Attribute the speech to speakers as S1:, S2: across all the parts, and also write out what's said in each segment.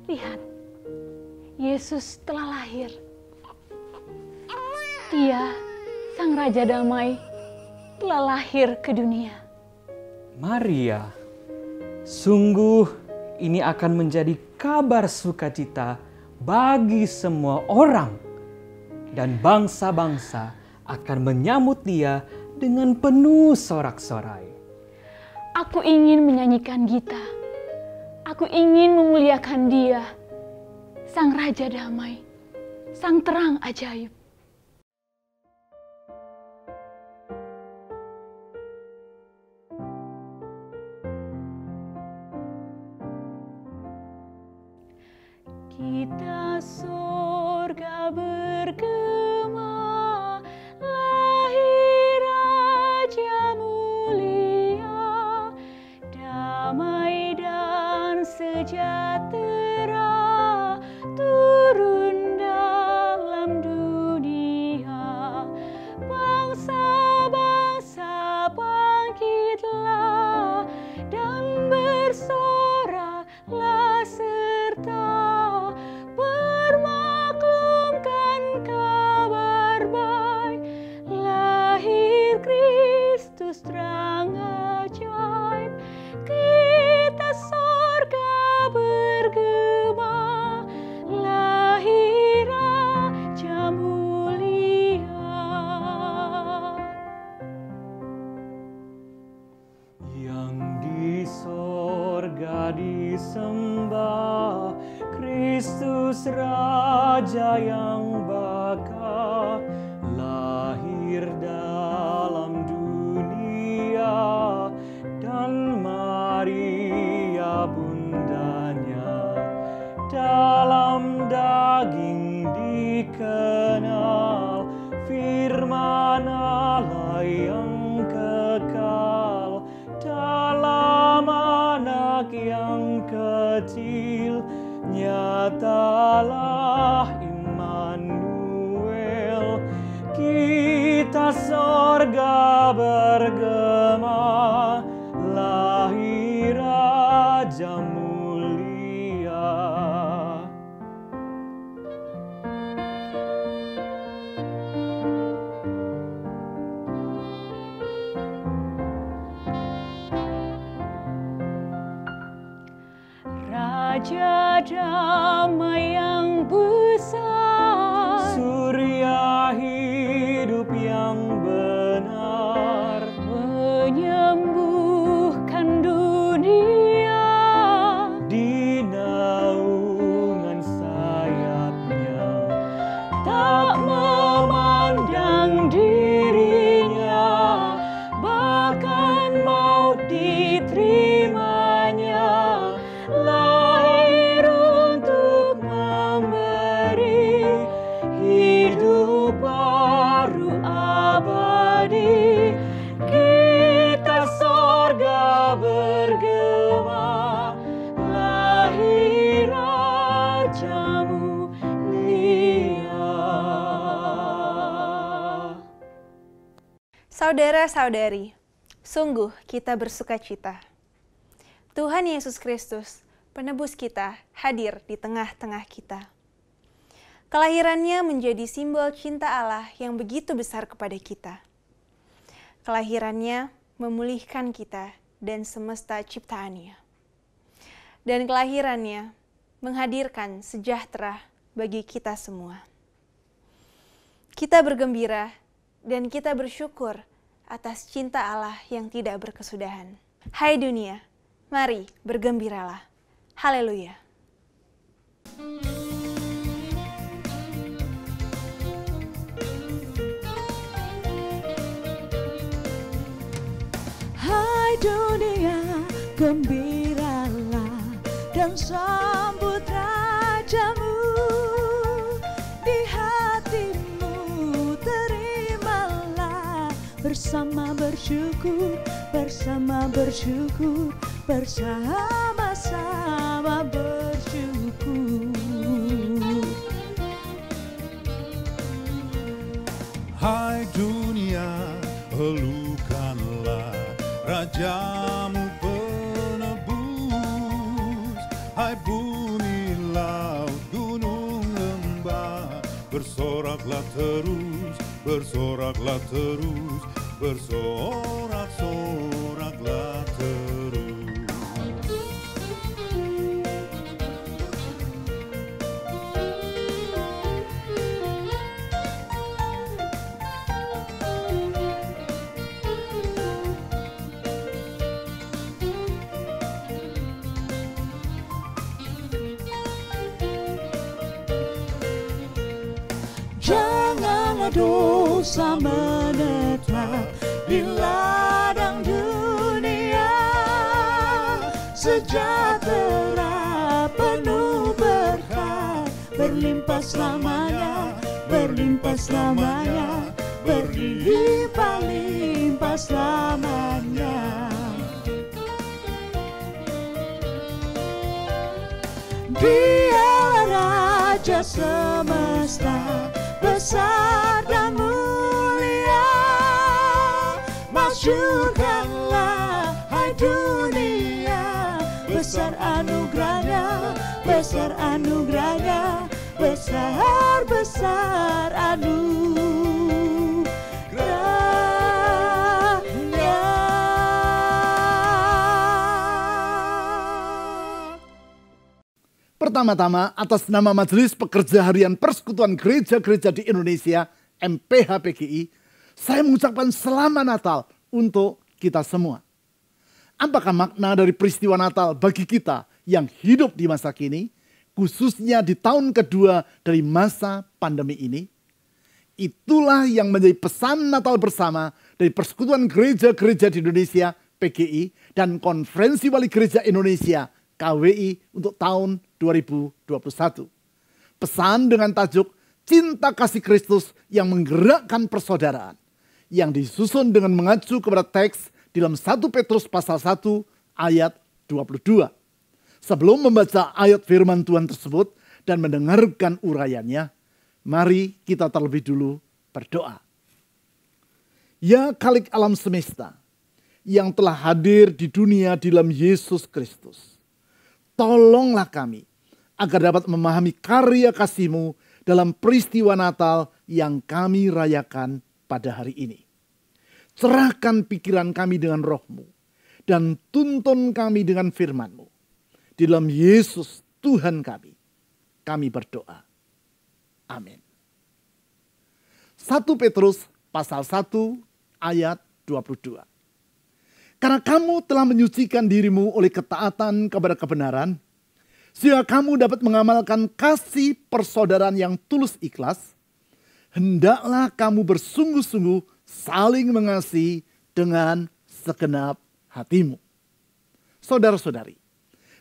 S1: Lihat, Yesus telah lahir. Dia, Sang Raja Damai, telah lahir ke dunia.
S2: Maria, sungguh ini akan menjadi kabar sukacita bagi semua orang. Dan bangsa-bangsa akan menyambut dia dengan penuh sorak-sorai.
S1: Aku ingin menyanyikan Gita. Aku ingin memuliakan Dia, Sang Raja Damai, Sang Terang Ajaib. Kita surga bergema, lahir Raja mulia, damai dan sejahtera turun dalam dunia. Bangsa-bangsa bangkitlah dan bersoraklah serta bermaklumkan kabar baik, lahir Kristus terang ajaib. Kita sorga bergema, lahir Raja mulia.
S2: Yang di sorga disembah, Kristus Raja yang bakal lahir dalam dunia, dan Maria bundanya dalam daging dikenal, firman Allah yang kekal dalam anak yang kecil. Nyatalah Immanuel, kita sorga bergema, lahir Raja mulia.
S1: Raja damai yang besar,
S2: Surya hidup yang benar,
S1: menyembuhkan dunia.
S2: di naungan sayapnya
S1: Tak memandang dirinya, bahkan maut diterimanya. Lahir untuk memberi hidup baru abadi. Kita sorga bergema, lahir Raja mulia.
S3: Saudara-saudari, sungguh kita bersukacita. Tuhan Yesus Kristus, penebus kita, hadir di tengah-tengah kita. Kelahirannya menjadi simbol cinta Allah yang begitu besar kepada kita. Kelahirannya memulihkan kita dan semesta ciptaannya. Dan kelahirannya menghadirkan sejahtera bagi kita semua. Kita bergembira dan kita bersyukur atas cinta Allah yang tidak berkesudahan. Hai dunia, mari bergembiralah. Haleluya.
S4: Hai dunia, gembiralah dan sambut Rajamu. Di hatimu terimalah, bersama bersyukur, bersama-sama bersyukur.
S5: Hai dunia, elukanlah Rajamu penebus. Hai bumi, laut, gunung, lembah, bersoraklah terus, bersoraklah terus, bersorak-soraklah terus.
S4: Janganlah dosa menetap di ladang dunia, sejahtera penuh berkah, berlimpah selamanya, berlimpah selamanya, berlimpah-limpah selamanya. Dialah Raja semesta, besar dan mulia. Masyurkanlah hai dunia, besar anugerahnya, besar anugerahnya, besar-besar anugerahnya.
S6: Pertama-tama, atas nama Majelis Pekerja Harian Persekutuan Gereja-Gereja di Indonesia, MPH PGI, saya mengucapkan selamat Natal untuk kita semua. Apakah makna dari peristiwa Natal bagi kita yang hidup di masa kini, khususnya di tahun kedua dari masa pandemi ini? Itulah yang menjadi pesan Natal bersama dari Persekutuan Gereja-Gereja di Indonesia, PGI, dan Konferensi Wali Gereja Indonesia, KWI, untuk tahun 2021. Pesan dengan tajuk Cinta Kasih Kristus yang Menggerakkan Persaudaraan, yang disusun dengan mengacu kepada teks di dalam 1 Petrus pasal 1 ayat 22. Sebelum membaca ayat firman Tuhan tersebut dan mendengarkan urayanya, mari kita terlebih dulu berdoa. Ya Khalik alam semesta, yang telah hadir di dunia di dalam Yesus Kristus, tolonglah kami agar dapat memahami karya kasih-Mu dalam peristiwa Natal yang kami rayakan pada hari ini. Cerahkan pikiran kami dengan Roh-Mu dan tuntun kami dengan firman-Mu. Di dalam Yesus Tuhan kami berdoa. Amin. 1 Petrus pasal 1 ayat 22. Karena kamu telah menyucikan dirimu oleh ketaatan kepada kebenaran, sehingga kamu dapat mengamalkan kasih persaudaraan yang tulus ikhlas, hendaklah kamu bersungguh-sungguh saling mengasihi dengan segenap hatimu. Saudara-saudari,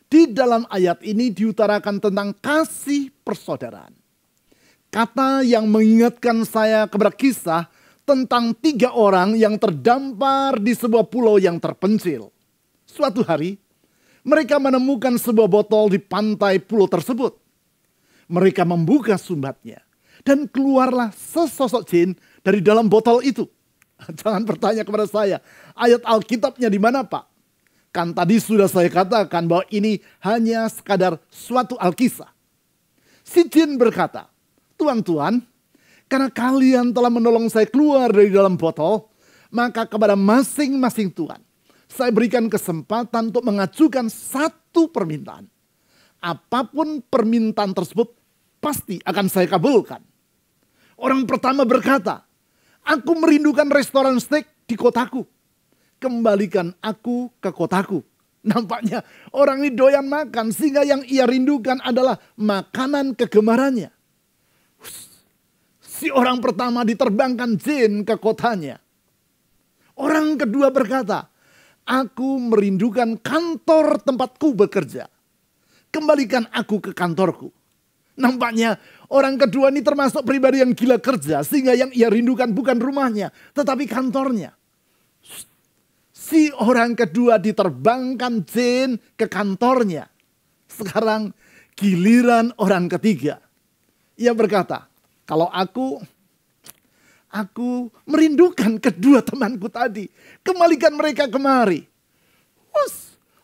S6: di dalam ayat ini diutarakan tentang kasih persaudaraan. Kata yang mengingatkan saya kepada kisah tentang 3 orang yang terdampar di sebuah pulau yang terpencil. Suatu hari, mereka menemukan sebuah botol di pantai pulau tersebut. Mereka membuka sumbatnya dan keluarlah sesosok jin dari dalam botol itu. Jangan bertanya kepada saya, ayat Alkitabnya di mana Pak? Kan tadi sudah saya katakan bahwa ini hanya sekadar suatu alkisah. Si jin berkata, Tuan-tuan, karena kalian telah menolong saya keluar dari dalam botol, maka kepada masing-masing tuan, saya berikan kesempatan untuk mengajukan satu permintaan. Apapun permintaan tersebut pasti akan saya kabulkan. Orang pertama berkata, aku merindukan restoran steak di kotaku. Kembalikan aku ke kotaku. Nampaknya orang ini doyan makan sehingga yang ia rindukan adalah makanan kegemarannya. Si orang pertama diterbangkan jin ke kotanya. Orang kedua berkata, aku merindukan kantor tempatku bekerja. Kembalikan aku ke kantorku. Nampaknya orang kedua ini termasuk pribadi yang gila kerja. Sehingga yang ia rindukan bukan rumahnya, tetapi kantornya. Si orang kedua diterbangkan jin ke kantornya. Sekarang giliran orang ketiga. Ia berkata, kalau aku merindukan kedua temanku tadi. Kembalikan mereka kemari.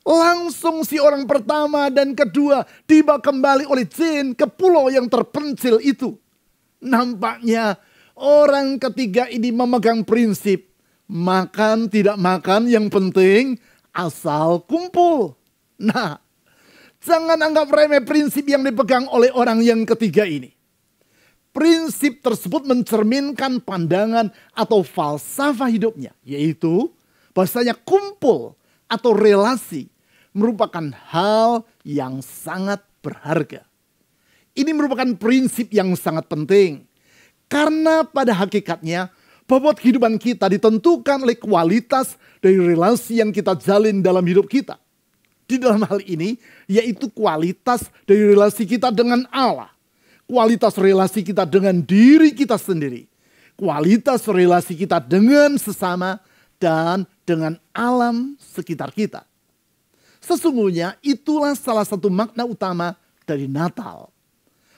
S6: Langsung si orang pertama dan kedua tiba kembali oleh jin ke pulau yang terpencil itu. Nampaknya orang ketiga ini memegang prinsip makan tidak makan yang penting asal kumpul. Nah, jangan anggap remeh prinsip yang dipegang oleh orang yang ketiga ini. Prinsip tersebut mencerminkan pandangan atau falsafah hidupnya, yaitu bahasanya kumpul atau relasi merupakan hal yang sangat berharga. Ini merupakan prinsip yang sangat penting. Karena pada hakikatnya bobot kehidupan kita ditentukan oleh kualitas dari relasi yang kita jalin dalam hidup kita. Di dalam hal ini yaitu kualitas dari relasi kita dengan Allah. Kualitas relasi kita dengan diri kita sendiri. Kualitas relasi kita dengan sesama dan dengan alam sekitar kita. Sesungguhnya itulah salah satu makna utama dari Natal.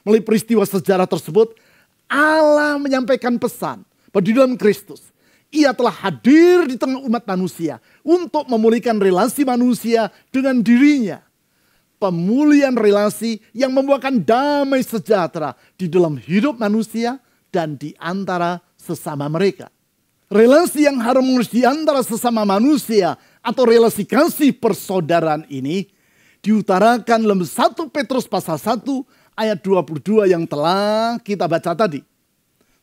S6: Melalui peristiwa sejarah tersebut, Allah menyampaikan pesan bahwa di dalam Kristus, Ia telah hadir di tengah umat manusia untuk memulihkan relasi manusia dengan dirinya. Pemulihan relasi yang membuahkan damai sejahtera di dalam hidup manusia dan di antara sesama mereka. Relasi yang harmonis di antara sesama manusia atau relasi kasih persaudaraan ini diutarakan dalam 1 Petrus pasal 1 ayat 22 yang telah kita baca tadi.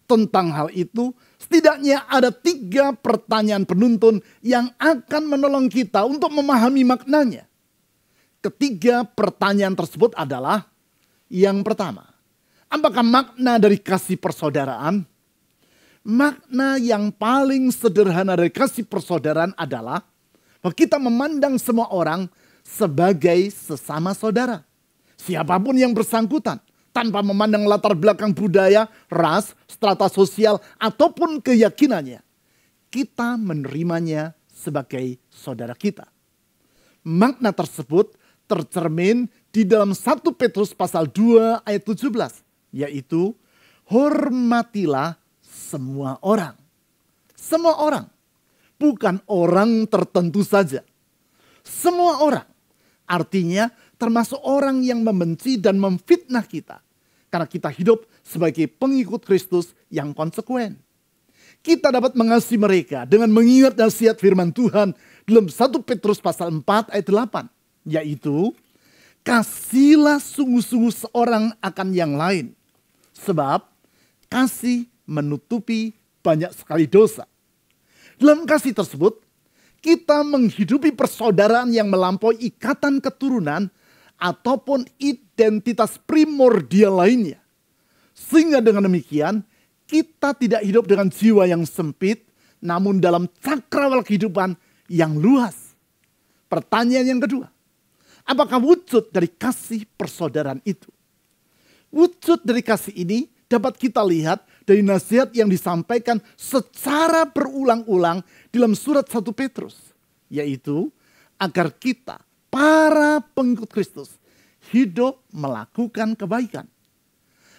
S6: Tentang hal itu, setidaknya ada 3 pertanyaan penuntun yang akan menolong kita untuk memahami maknanya. Ketiga pertanyaan tersebut adalah, yang pertama, apakah makna dari kasih persaudaraan? Makna yang paling sederhana dari kasih persaudaraan adalah bahwa kita memandang semua orang sebagai sesama saudara. Siapapun yang bersangkutan, tanpa memandang latar belakang budaya, ras, strata sosial, ataupun keyakinannya. Kita menerimanya sebagai saudara kita. Makna tersebut tercermin di dalam 1 Petrus pasal 2 ayat 17. Yaitu, hormatilah semua orang. Semua orang. Bukan orang tertentu saja. Semua orang. Artinya termasuk orang yang membenci dan memfitnah kita. Karena kita hidup sebagai pengikut Kristus yang konsekuen. Kita dapat mengasihi mereka dengan mengingat nasihat firman Tuhan dalam 1 Petrus pasal 4 ayat 8. Yaitu, kasihlah sungguh-sungguh seorang akan yang lain. Sebab kasih menutupi banyak sekali dosa. Dalam kasih tersebut, kita menghidupi persaudaraan yang melampaui ikatan keturunan ataupun identitas primordial lainnya. Sehingga dengan demikian, kita tidak hidup dengan jiwa yang sempit, namun dalam cakrawala kehidupan yang luas. Pertanyaan yang kedua, apakah wujud dari kasih persaudaraan itu? Wujud dari kasih ini dapat kita lihat dari nasihat yang disampaikan secara berulang-ulang dalam surat 1 Petrus. Yaitu agar kita, para pengikut Kristus, hidup melakukan kebaikan.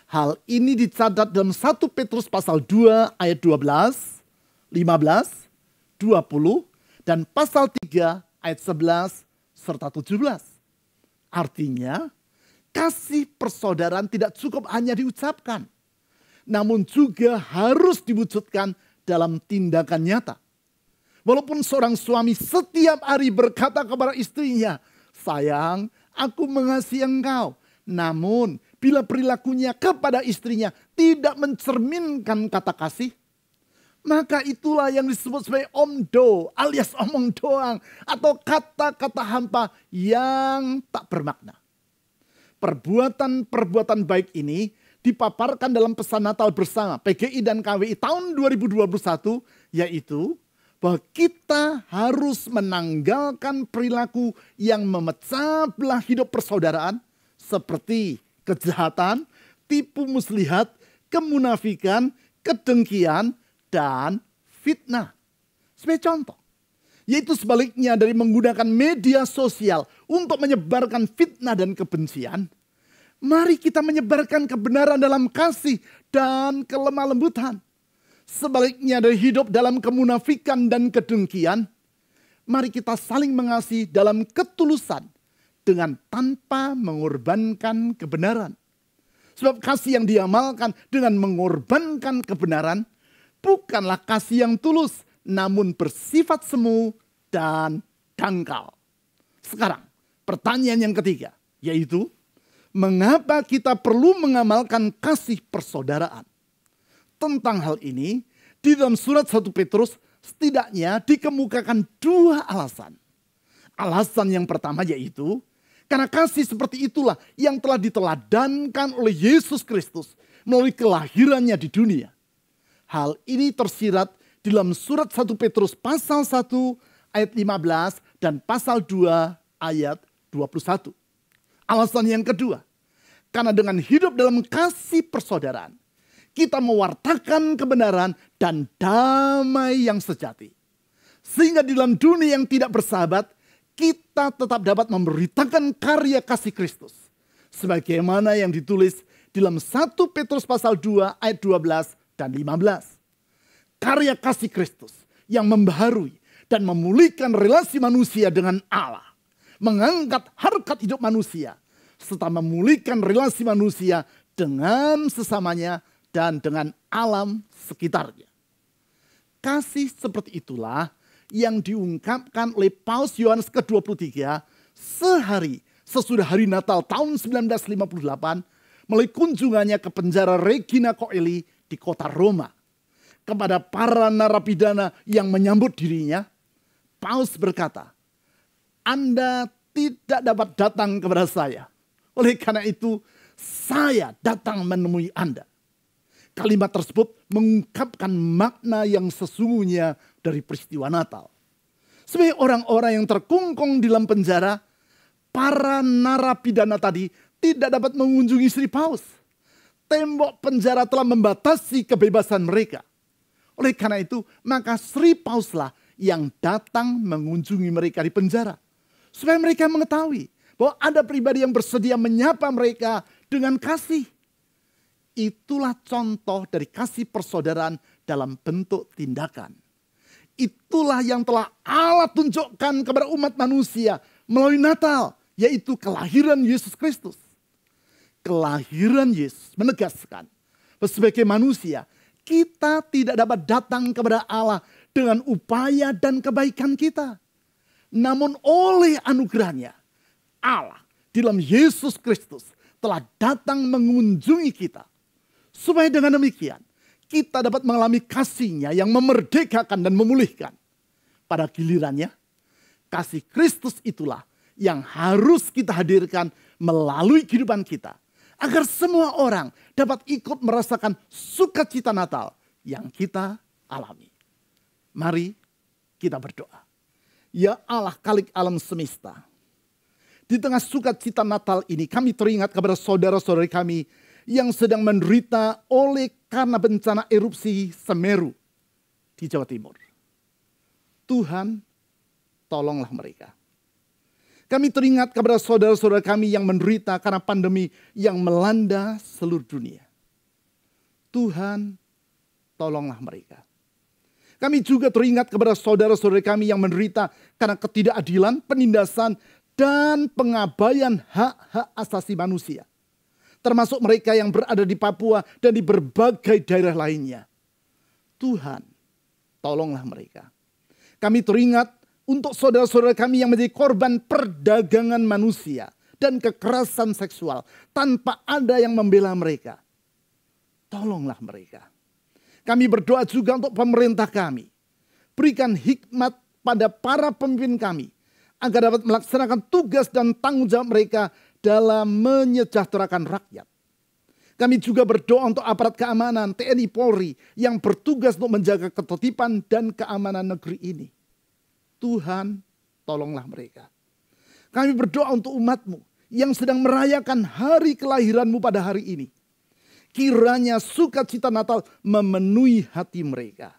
S6: Hal ini dicatat dalam 1 Petrus pasal 2 ayat 12, 15, 20, dan pasal 3 ayat 11 serta 17. Artinya, kasih persaudaraan tidak cukup hanya diucapkan, namun juga harus diwujudkan dalam tindakan nyata. Walaupun seorang suami setiap hari berkata kepada istrinya, sayang, aku mengasihi engkau. Namun bila perilakunya kepada istrinya tidak mencerminkan kata kasih, maka itulah yang disebut sebagai omdo alias omong doang atau kata-kata hampa yang tak bermakna. Perbuatan-perbuatan baik ini dipaparkan dalam pesan Natal bersama PGI dan KWI tahun 2021, yaitu bahwa kita harus menanggalkan perilaku yang memecah belah hidup persaudaraan seperti kejahatan, tipu muslihat, kemunafikan, kedengkian, dan fitnah. Sebagai contoh, yaitu sebaliknya dari menggunakan media sosial untuk menyebarkan fitnah dan kebencian, mari kita menyebarkan kebenaran dalam kasih dan kelemah lembutan. Sebaliknya dari hidup dalam kemunafikan dan kedengkian, mari kita saling mengasihi dalam ketulusan dengan tanpa mengorbankan kebenaran. Sebab kasih yang diamalkan dengan mengorbankan kebenaran bukanlah kasih yang tulus, namun bersifat semu dan dangkal. Sekarang, pertanyaan yang ketiga, yaitu mengapa kita perlu mengamalkan kasih persaudaraan? Tentang hal ini, di dalam surat 1 Petrus setidaknya dikemukakan dua alasan. Alasan yang pertama yaitu, karena kasih seperti itulah yang telah diteladankan oleh Yesus Kristus melalui kelahirannya di dunia. Hal ini tersirat di dalam surat 1 Petrus pasal 1 ayat 15 dan pasal 2 ayat 21. Alasan yang kedua, karena dengan hidup dalam kasih persaudaraan, kita mewartakan kebenaran dan damai yang sejati. Sehingga di dalam dunia yang tidak bersahabat, kita tetap dapat memberitakan karya kasih Kristus. Sebagaimana yang ditulis di dalam 1 Petrus pasal 2 ayat 12 dan 15. Karya kasih Kristus yang membaharui dan memulihkan relasi manusia dengan Allah. Mengangkat harkat hidup manusia. Serta memulihkan relasi manusia dengan sesamanya dan dengan alam sekitarnya. Kasih seperti itulah yang diungkapkan oleh Paus Yohanes ke-23 sehari sesudah hari Natal tahun 1958 melalui kunjungannya ke penjara Regina Coeli di kota Roma. Kepada para narapidana yang menyambut dirinya, Paus berkata, Anda tidak dapat datang kepada saya. Oleh karena itu, saya datang menemui Anda. Kalimat tersebut mengungkapkan makna yang sesungguhnya dari peristiwa Natal. Sebagai orang-orang yang terkungkung di dalam penjara, para narapidana tadi tidak dapat mengunjungi Sri Paus. Tembok penjara telah membatasi kebebasan mereka. Oleh karena itu, maka Sri Pauslah yang datang mengunjungi mereka di penjara. Supaya mereka mengetahui bahwa ada pribadi yang bersedia menyapa mereka dengan kasih. Itulah contoh dari kasih persaudaraan dalam bentuk tindakan. Itulah yang telah Allah tunjukkan kepada umat manusia melalui Natal, yaitu kelahiran Yesus Kristus. Kelahiran Yesus menegaskan bahwa sebagai manusia kita tidak dapat datang kepada Allah dengan upaya dan kebaikan kita. Namun oleh anugerahnya, Allah di dalam Yesus Kristus telah datang mengunjungi kita. Supaya dengan demikian, kita dapat mengalami kasih-Nya yang memerdekakan dan memulihkan. Pada gilirannya, kasih Kristus itulah yang harus kita hadirkan melalui kehidupan kita. Agar semua orang dapat ikut merasakan sukacita Natal yang kita alami. Mari kita berdoa. Ya Allah Khalik alam semesta. Di tengah sukacita Natal ini kami teringat kepada saudara-saudari kami yang sedang menderita oleh karena bencana erupsi Semeru di Jawa Timur. Tuhan, tolonglah mereka. Kami teringat kepada saudara-saudara kami yang menderita karena pandemi yang melanda seluruh dunia. Tuhan, tolonglah mereka. Kami juga teringat kepada saudara-saudara kami yang menderita karena ketidakadilan, penindasan, dan pengabaian hak-hak asasi manusia. Termasuk mereka yang berada di Papua dan di berbagai daerah lainnya. Tuhan, tolonglah mereka. Kami teringat untuk saudara-saudara kami yang menjadi korban perdagangan manusia dan kekerasan seksual tanpa ada yang membela mereka. Tolonglah mereka. Kami berdoa juga untuk pemerintah kami. Berikan hikmat pada para pemimpin kami agar dapat melaksanakan tugas dan tanggung jawab mereka dalam menyejahterakan rakyat. Kami juga berdoa untuk aparat keamanan TNI Polri yang bertugas untuk menjaga ketertiban dan keamanan negeri ini. Tuhan, tolonglah mereka. Kami berdoa untuk umat-Mu yang sedang merayakan hari kelahiran-Mu pada hari ini. Kiranya sukacita Natal memenuhi hati mereka.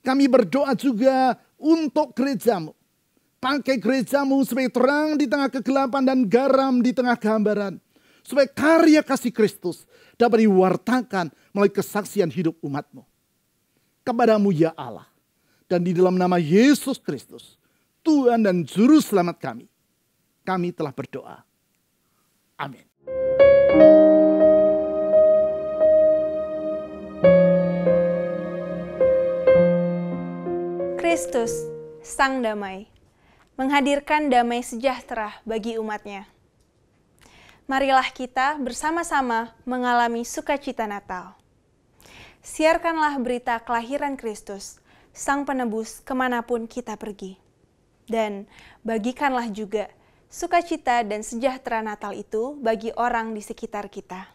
S6: Kami berdoa juga untuk gereja-Mu. Pakai gereja-Mu sebagai terang di tengah kegelapan dan garam di tengah kehambaran. Supaya karya kasih Kristus dapat diwartakan melalui kesaksian hidup umat-Mu. Kepada-Mu ya Allah. Dan di dalam nama Yesus Kristus, Tuhan dan Juru Selamat kami. Kami telah berdoa. Amin.
S3: Kristus, Sang Damai, menghadirkan damai sejahtera bagi umatnya. Marilah kita bersama-sama mengalami sukacita Natal. Siarkanlah berita kelahiran Kristus, Sang Penebus kemanapun kita pergi. Dan bagikanlah juga sukacita dan sejahtera Natal itu bagi orang di sekitar kita.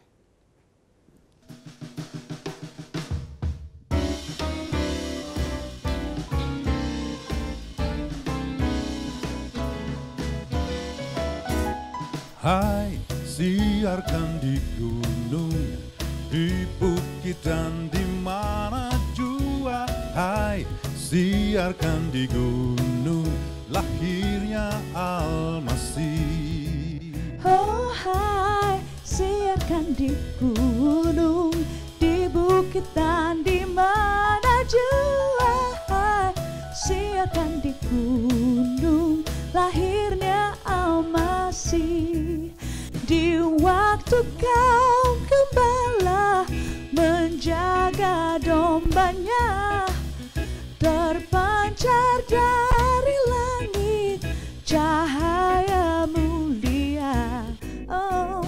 S5: Hai, siarkan di gunung, di bukit dan di mana jua. Hai, siarkan di gunung, lahirnya Al-Masih.
S4: Oh hai, siarkan di gunung, di bukit dan di mana jua. Hai, siarkan di gunung, lahirnya Al-Masih. Di waktu kaum gembala menjaga dombanya, terpancar dari langit cahaya mulia. Oh,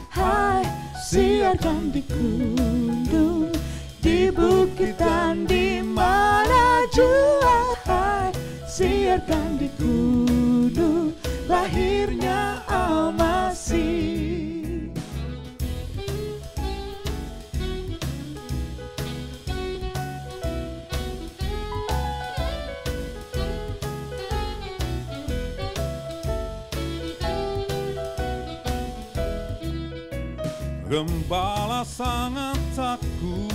S4: hai, siarkan di gunung, di bukit dan di mana jua. Hai, siarkan di gunung, lahirnya Al-Masih.
S5: Gembala sangat takut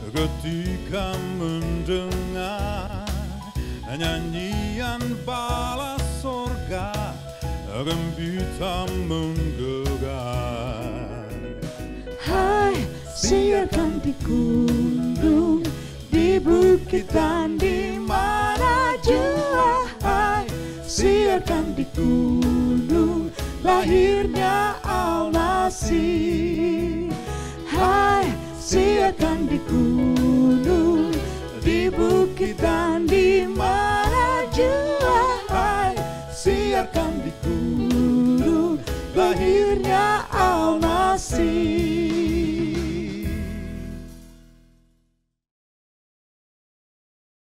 S5: ketika mendengar nyanyian bala sorga, gembira menggelegar.
S4: Hai, siarkan di gunung, di bukit dan di mana jua. Hai, siarkan di gunung, lahirnya Al-Masih. Hai, siarkan di gunung, di bukit dan di mana jua. Hai, siarkan di gunung, lahirnya